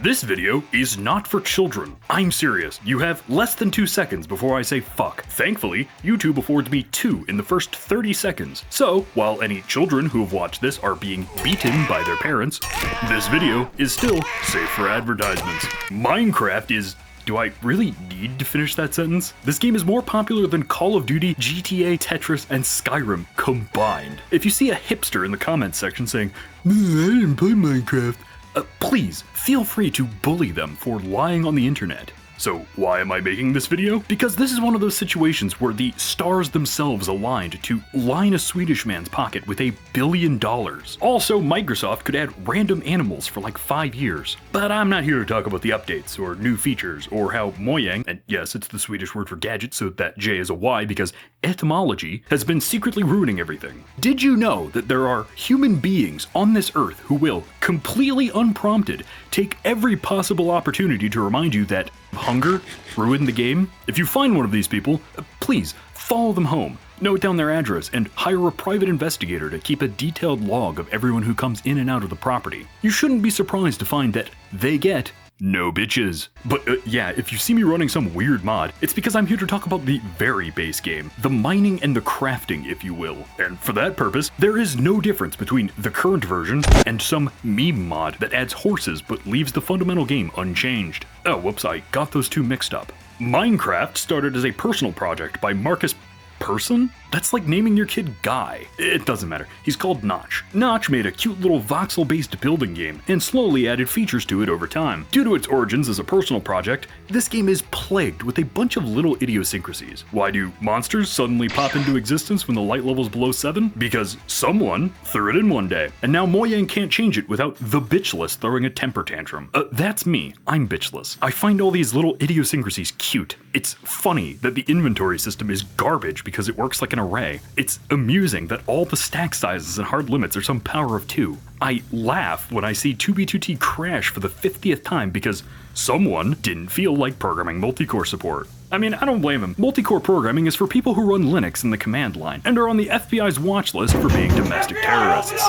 This video is not for children. I'm serious. You have less than 2 seconds before I say fuck. Thankfully, YouTube affords me 2 in the first 30 seconds. So, while any children who have watched this are being beaten by their parents, this video is still safe for advertisements. Minecraft is... Do I really need to finish that sentence? This game is more popular than Call of Duty, GTA, Tetris, and Skyrim combined. If you see a hipster in the comments section saying, I didn't play Minecraft, please feel free to bully them for lying on the internet. So why am I making this video? Because this is one of those situations where the stars themselves aligned to line a Swedish man's pocket with $1 billion. Also, Microsoft could add random animals for like 5 years. But I'm not here to talk about the updates or new features or how Mojang, and yes, it's the Swedish word for gadget, so that J is a Y because etymology has been secretly ruining everything. Did you know that there are human beings on this earth who will, completely unprompted, take every possible opportunity to remind you that hunger ruined the game? If you find one of these people, please follow them home, note down their address, and hire a private investigator to keep a detailed log of everyone who comes in and out of the property. You shouldn't be surprised to find that they get no bitches. But yeah, if you see me running some weird mod, it's because I'm here to talk about the very base game, the mining and the crafting, if you will. And for that purpose, there is no difference between the current version and some meme mod that adds horses but leaves the fundamental game unchanged. Oh, whoops, I got those two mixed up. Minecraft started as a personal project by Marcus Person? That's like naming your kid Guy. It doesn't matter. He's called Notch. Notch made a cute little voxel-based building game and slowly added features to it over time. Due to its origins as a personal project, this game is plagued with a bunch of little idiosyncrasies. Why do monsters suddenly pop into existence when the light level's below 7? Because someone threw it in one day. And now Mojang can't change it without the bitchless throwing a temper tantrum. That's me. I'm bitchless. I find all these little idiosyncrasies cute. It's funny that the inventory system is garbage because it works like an array. It's amusing that all the stack sizes and hard limits are some power of 2. I laugh when I see 2B2T crash for the 50th time because someone didn't feel like programming multicore support. I mean, I don't blame him. Multicore programming is for people who run Linux in the command line and are on the FBI's watch list for being domestic terrorists.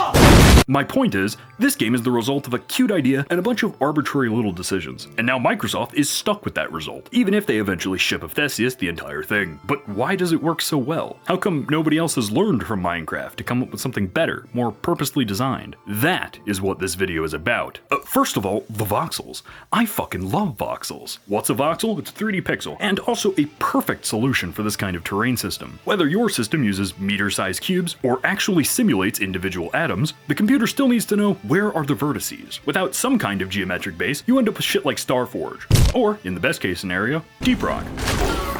My point is, this game is the result of a cute idea and a bunch of arbitrary little decisions, and now Microsoft is stuck with that result, even if they eventually ship Happiest the entire thing. But why does it work so well? How come nobody else has learned from Minecraft to come up with something better, more purposely designed? That is what this video is about. First of all, the voxels. I fucking love voxels. What's a voxel? It's a 3D pixel, and also a perfect solution for this kind of terrain system. Whether your system uses meter-sized cubes or actually simulates individual atoms, the computer still needs to know where are the vertices. Without some kind of geometric base, you end up with shit like Starforge. Or, in the best case scenario, Deep Rock.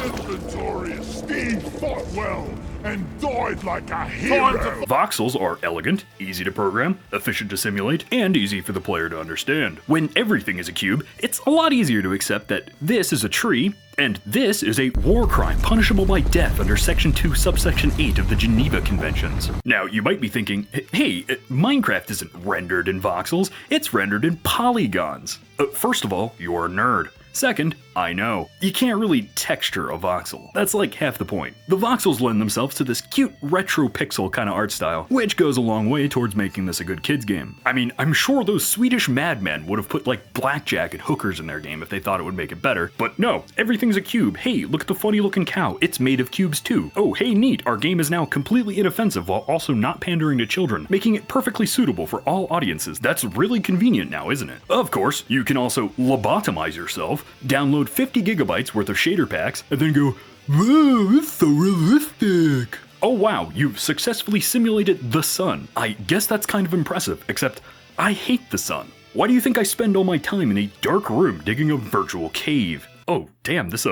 Inventorious Steve fought well and died like a hero. Voxels are elegant, easy to program, efficient to simulate, and easy for the player to understand. When everything is a cube, it's a lot easier to accept that this is a tree, and this is a war crime punishable by death under Section 2, Subsection 8 of the Geneva Conventions. Now, you might be thinking, hey, Minecraft isn't rendered in voxels, it's rendered in polygons. First of all, you're a nerd. Second, I know. You can't really texture a voxel. That's like half the point. The voxels lend themselves to this cute retro pixel kind of art style, which goes a long way towards making this a good kids game. I mean, I'm sure those Swedish madmen would have put like blackjack and hookers in their game if they thought it would make it better, but no, everything's a cube. Hey, look at the funny looking cow. It's made of cubes too. Oh, hey, neat. Our game is now completely inoffensive while also not pandering to children, making it perfectly suitable for all audiences. That's really convenient now, isn't it? Of course, you can also lobotomize yourself, download 50 gigabytes worth of shader packs, and then go, whoa, it's so realistic. Oh wow, you've successfully simulated the sun. I guess that's kind of impressive, except I hate the sun. Why do you think I spend all my time in a dark room digging a virtual cave? Oh damn, this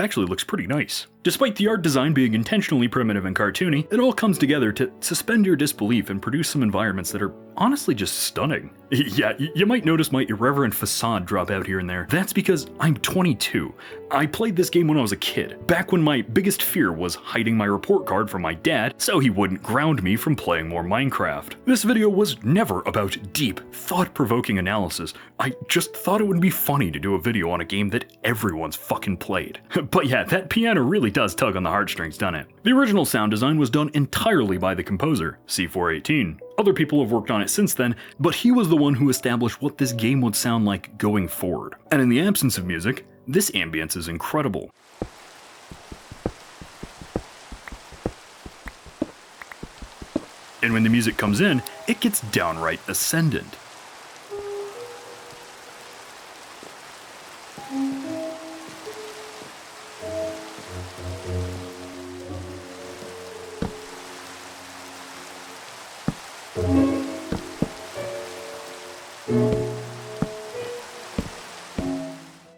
actually looks pretty nice. Despite the art design being intentionally primitive and cartoony, it all comes together to suspend your disbelief and produce some environments that are honestly just stunning. Yeah, you might notice my irreverent facade drop out here and there. That's because I'm 22. I played this game when I was a kid, back when my biggest fear was hiding my report card from my dad so he wouldn't ground me from playing more Minecraft. This video was never about deep, thought-provoking analysis. I just thought it would be funny to do a video on a game that everyone's fucking played. But yeah, that piano really really does tug on the heartstrings, doesn't it? The original sound design was done entirely by the composer, C418. Other people have worked on it since then, but he was the one who established what this game would sound like going forward. And in the absence of music, this ambience is incredible. And when the music comes in, it gets downright ascendant.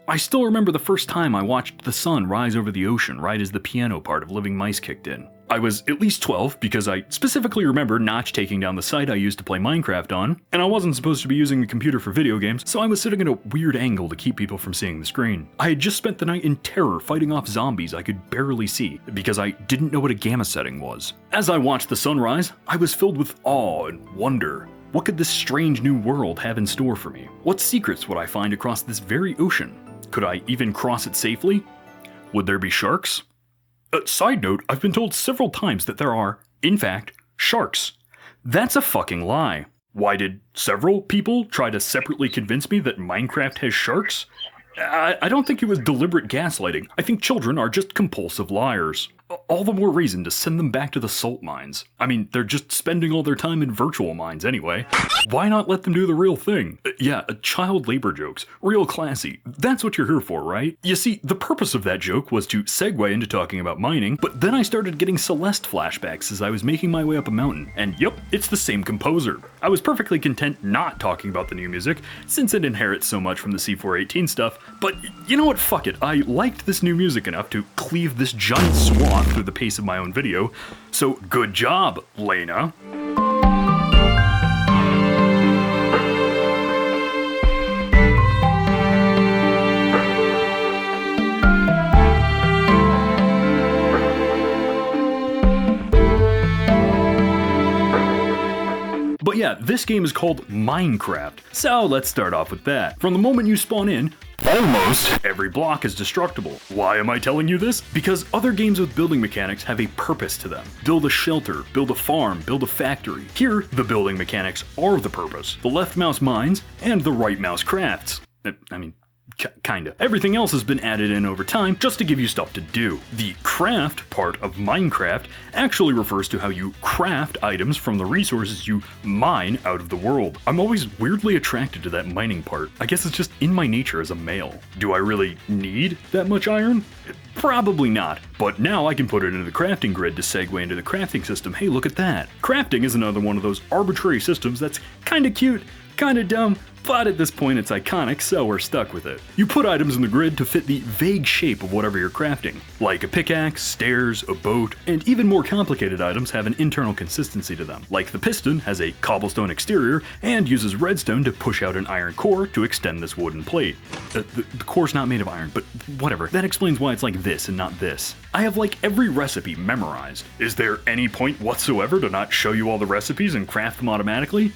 I still remember the first time I watched the sun rise over the ocean right as the piano part of Living Mice kicked in. I was at least 12 because I specifically remember Notch taking down the site I used to play Minecraft on, and I wasn't supposed to be using the computer for video games, so I was sitting at a weird angle to keep people from seeing the screen. I had just spent the night in terror fighting off zombies I could barely see because I didn't know what a gamma setting was. As I watched the sunrise, I was filled with awe and wonder. What could this strange new world have in store for me? What secrets would I find across this very ocean? Could I even cross it safely? Would there be sharks? Side note, I've been told several times that there are, in fact, sharks. That's a fucking lie. Why did several people try to separately convince me that Minecraft has sharks? I don't think it was deliberate gaslighting. I think children are just compulsive liars. All the more reason to send them back to the salt mines. I mean, they're just spending all their time in virtual mines anyway. Why not let them do the real thing? Yeah, child labor jokes. Real classy. That's what you're here for, right? You see, the purpose of that joke was to segue into talking about mining, but then I started getting Celeste flashbacks as I was making my way up a mountain. And yep, it's the same composer. I was perfectly content not talking about the new music, since it inherits so much from the C418 stuff, but you know what, fuck it. I liked this new music enough to cleave this giant swath through the pace of my own video, so good job, Lena. But yeah, this game is called Minecraft, so let's start off with that. From the moment you spawn in, almost every block is destructible. Why am I telling you this? Because other games with building mechanics have a purpose to them. Build a shelter, build a farm, build a factory. Here, the building mechanics are the purpose. The left mouse mines, and the right mouse crafts. Kinda. Everything else has been added in over time just to give you stuff to do. The craft part of Minecraft actually refers to how you craft items from the resources you mine out of the world. I'm always weirdly attracted to that mining part. I guess it's just in my nature as a male. Do I really need that much iron? Probably not, but now I can put it into the crafting grid to segue into the crafting system. Hey, look at that. Crafting is another one of those arbitrary systems that's kinda cute, kinda dumb, but at this point it's iconic, so we're stuck with it. You put items in the grid to fit the vague shape of whatever you're crafting, like a pickaxe, stairs, a boat, and even more complicated items have an internal consistency to them, like the piston has a cobblestone exterior and uses redstone to push out an iron core to extend this wooden plate. The core's not made of iron, but whatever. That explains why it's like this and not this. I have like every recipe memorized. Is there any point whatsoever to not show you all the recipes and craft them automatically?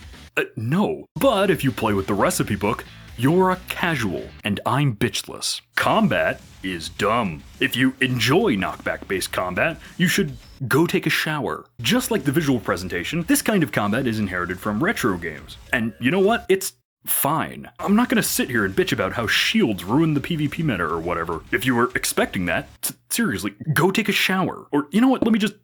No. But if you play with the recipe book, you're a casual, and I'm bitchless. Combat is dumb. If you enjoy knockback-based combat, you should go take a shower. Just like the visual presentation, this kind of combat is inherited from retro games. And you know what? It's fine. I'm not gonna sit here and bitch about how shields ruin the PvP meta or whatever. If you were expecting that, seriously, go take a shower. Or you know what? Let me just...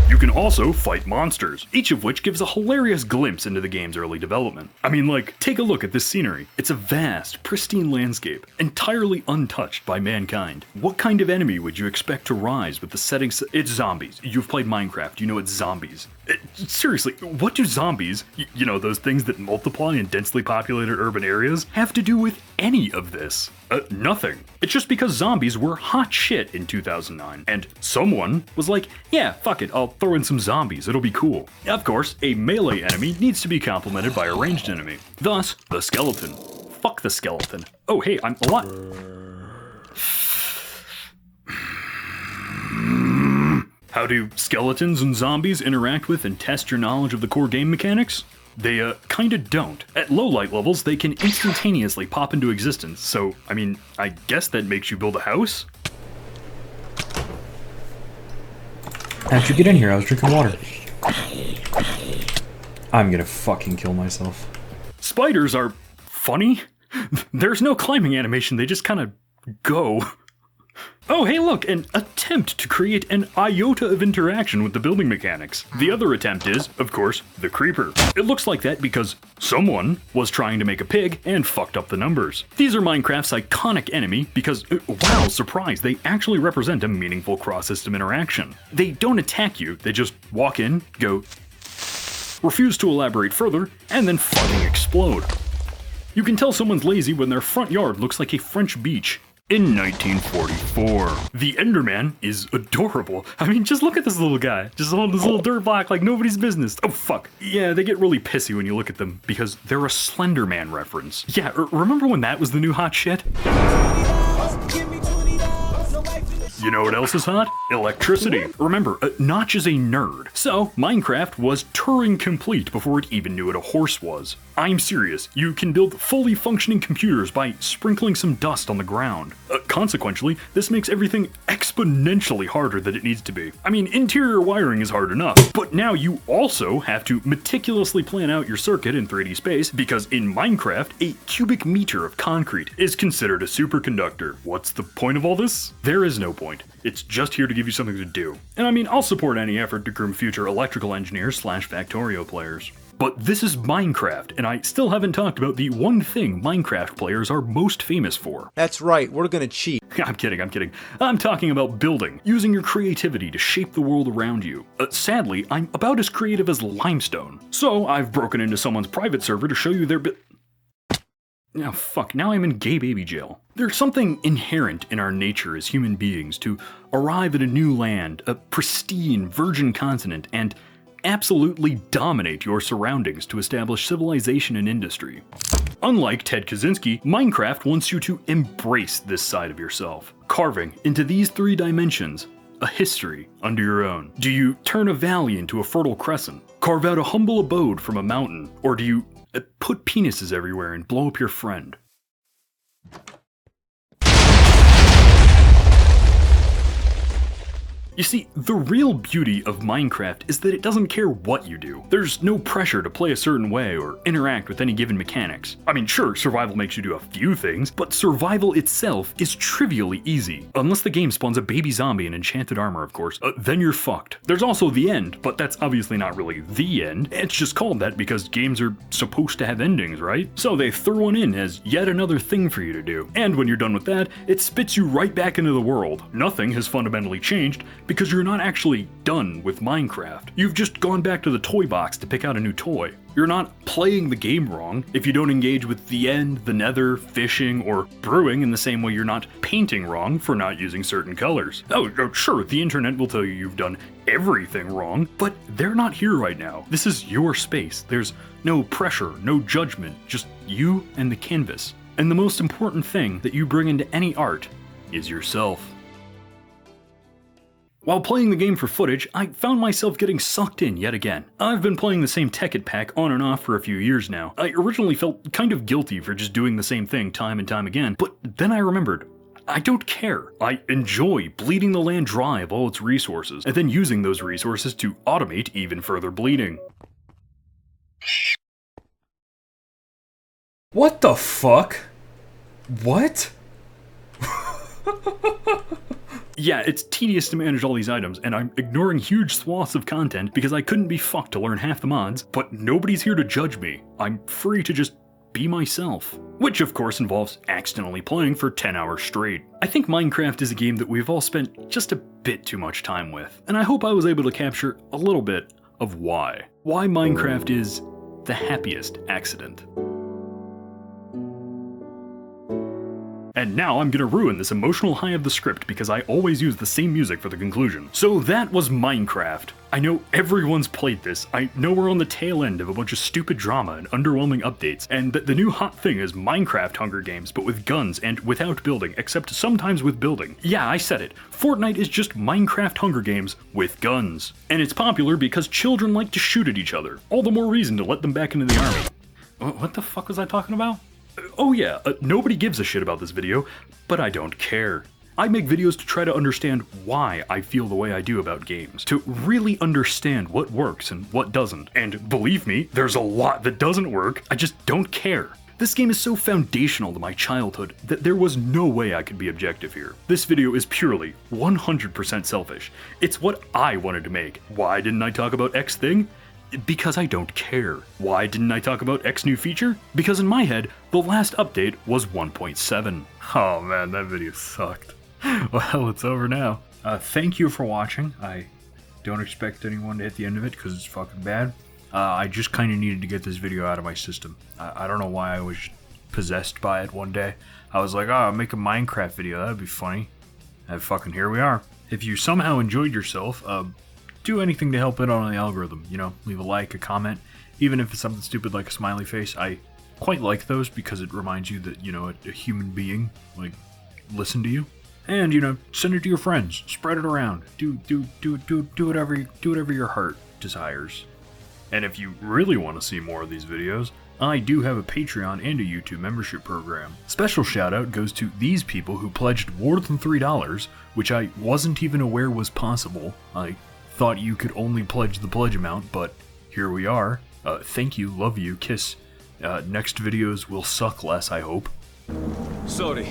You can also fight monsters, each of which gives a hilarious glimpse into the game's early development. I mean, like, take a look at this scenery. It's a vast, pristine landscape, entirely untouched by mankind. What kind of enemy would you expect to rise with the settings? It's zombies. You've played Minecraft, you know it's zombies. Seriously, what do zombies, you know, those things that multiply in densely populated urban areas, have to do with any of this? Nothing. It's just because zombies were hot shit in 2009, and someone was like, yeah, fuck it, I'll throw in some zombies, it'll be cool. Of course, a melee enemy needs to be complemented by a ranged enemy. Thus, the skeleton. Fuck the skeleton. Oh hey, I'm alive. How do skeletons and zombies interact with and test your knowledge of the core game mechanics? They, kinda don't. At low light levels, they can instantaneously pop into existence, so, I mean, I guess that makes you build a house? How'd you get in here? I was drinking water. I'm gonna fucking kill myself. Spiders are funny. There's no climbing animation, they just kind of go. Oh, hey look, an attempt to create an iota of interaction with the building mechanics. The other attempt is, of course, the creeper. It looks like that because someone was trying to make a pig and fucked up the numbers. These are Minecraft's iconic enemy because, wow, surprise, they actually represent a meaningful cross-system interaction. They don't attack you, they just walk in, go, refuse to elaborate further, and then fucking explode. You can tell someone's lazy when their front yard looks like a French beach. In 1944, the Enderman is adorable. I mean, just look at this little guy. Just hold this little dirt block like nobody's business. Oh, fuck. Yeah, they get really pissy when you look at them because they're a Slender Man reference. Yeah, remember when that was the new hot shit? You know what else is hot? Electricity. Remember, Notch is a nerd, so Minecraft was Turing complete before it even knew what a horse was. I'm serious, you can build fully functioning computers by sprinkling some dust on the ground. Consequently, this makes everything exponentially harder than it needs to be. I mean, interior wiring is hard enough, but now you also have to meticulously plan out your circuit in 3D space because in Minecraft, a cubic meter of concrete is considered a superconductor. What's the point of all this? There is no point. It's just here to give you something to do. And I mean, I'll support any effort to groom future electrical engineers / Factorio players. But this is Minecraft, and I still haven't talked about the one thing Minecraft players are most famous for. That's right, we're gonna cheat. I'm kidding. I'm talking about building, using your creativity to shape the world around you. Sadly, I'm about as creative as Limestone. So I've broken into someone's private server to show you their Oh fuck, now I'm in gay baby jail. There's something inherent in our nature as human beings to arrive at a new land, a pristine, virgin continent, and absolutely dominate your surroundings to establish civilization and industry. Unlike Ted Kaczynski, Minecraft wants you to embrace this side of yourself, carving into these 3 dimensions a history under your own. Do you turn a valley into a fertile crescent, carve out a humble abode from a mountain, or do you put penises everywhere and blow up your friend? You see, the real beauty of Minecraft is that it doesn't care what you do. There's no pressure to play a certain way or interact with any given mechanics. I mean, sure, survival makes you do a few things, but survival itself is trivially easy. Unless the game spawns a baby zombie in enchanted armor, of course, then you're fucked. There's also the end, but that's obviously not really the end. It's just called that because games are supposed to have endings, right? So they throw one in as yet another thing for you to do. And when you're done with that, it spits you right back into the world. Nothing has fundamentally changed, because you're not actually done with Minecraft. You've just gone back to the toy box to pick out a new toy. You're not playing the game wrong if you don't engage with the end, the nether, fishing, or brewing in the same way you're not painting wrong for not using certain colors. Oh, sure, the internet will tell you you've done everything wrong, but they're not here right now. This is your space. There's no pressure, no judgment, just you and the canvas. And the most important thing that you bring into any art is yourself. While playing the game for footage, I found myself getting sucked in yet again. I've been playing the same Tekkit pack on and off for a few years now. I originally felt kind of guilty for just doing the same thing time and time again, but then I remembered, I don't care. I enjoy bleeding the land dry of all its resources, and then using those resources to automate even further bleeding. What the fuck? What? Yeah, it's tedious to manage all these items, and I'm ignoring huge swaths of content because I couldn't be fucked to learn half the mods, but nobody's here to judge me. I'm free to just be myself. Which of course involves accidentally playing for 10 hours straight. I think Minecraft is a game that we've all spent just a bit too much time with, and I hope I was able to capture a little bit of why. Why Minecraft is the happiest accident. And now I'm gonna ruin this emotional high of the script because I always use the same music for the conclusion. So that was Minecraft. I know everyone's played this. I know we're on the tail end of a bunch of stupid drama and underwhelming updates, and that the new hot thing is Minecraft Hunger Games, but with guns and without building, except sometimes with building. Yeah, I said it. Fortnite is just Minecraft Hunger Games with guns. And it's popular because children like to shoot at each other. All the more reason to let them back into the army. What the fuck was I talking about? Oh yeah, nobody gives a shit about this video, but I don't care. I make videos to try to understand why I feel the way I do about games, to really understand what works and what doesn't. And believe me, there's a lot that doesn't work, I just don't care. This game is so foundational to my childhood that there was no way I could be objective here. This video is purely 100% selfish. It's what I wanted to make. Why didn't I talk about X thing? Because I don't care. Why didn't I talk about X new feature? Because in my head, the last update was 1.7. Oh man, that video sucked. Well, it's over now. Thank you for watching. I don't expect anyone to hit the end of it because it's fucking bad. I just kind of needed to get this video out of my system. I don't know why I was possessed by it one day. I was like, oh, I'll make a Minecraft video, that'd be funny. And fucking here we are. If you somehow enjoyed yourself, do anything to help it on the algorithm. You know, leave a like, a comment, even if it's something stupid like a smiley face. I quite like those because it reminds you that, you know, a human being, like, listened to you. And, you know, send it to your friends, spread it around, do whatever your heart desires. And if you really want to see more of these videos, I do have a Patreon and a YouTube membership program. Special shout out goes to these people who pledged more than $3, which I wasn't even aware was possible. I thought you could only pledge the pledge amount, but here we are. Thank you, love you, kiss. Next videos will suck less, I hope. Sorry.